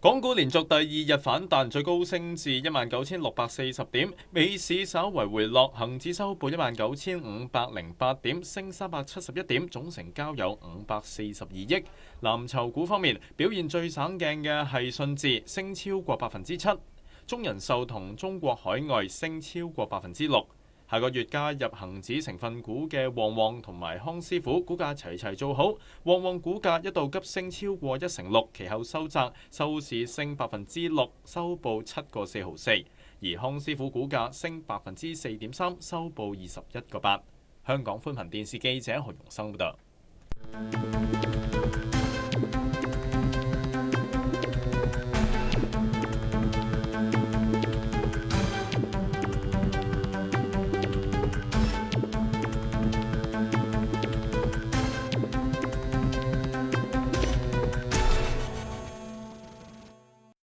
港股連續第二日反彈，最高升至19,640點，尾市稍為回落，恒指收報19,508點，升371點，總成交有542億。藍籌股方面，表現最省鏡嘅係信置，升超過7%，中人壽同中國海外升超過6%。下個月加入恒指成分股嘅旺旺同埋康師傅股價齊齊做好，旺旺股價一度急升超過1成6，其後收窄，收市升6%，收報7個4毫4。而康師傅股價升4.3%，收報21個8。香港寬頻電視記者何容生報道。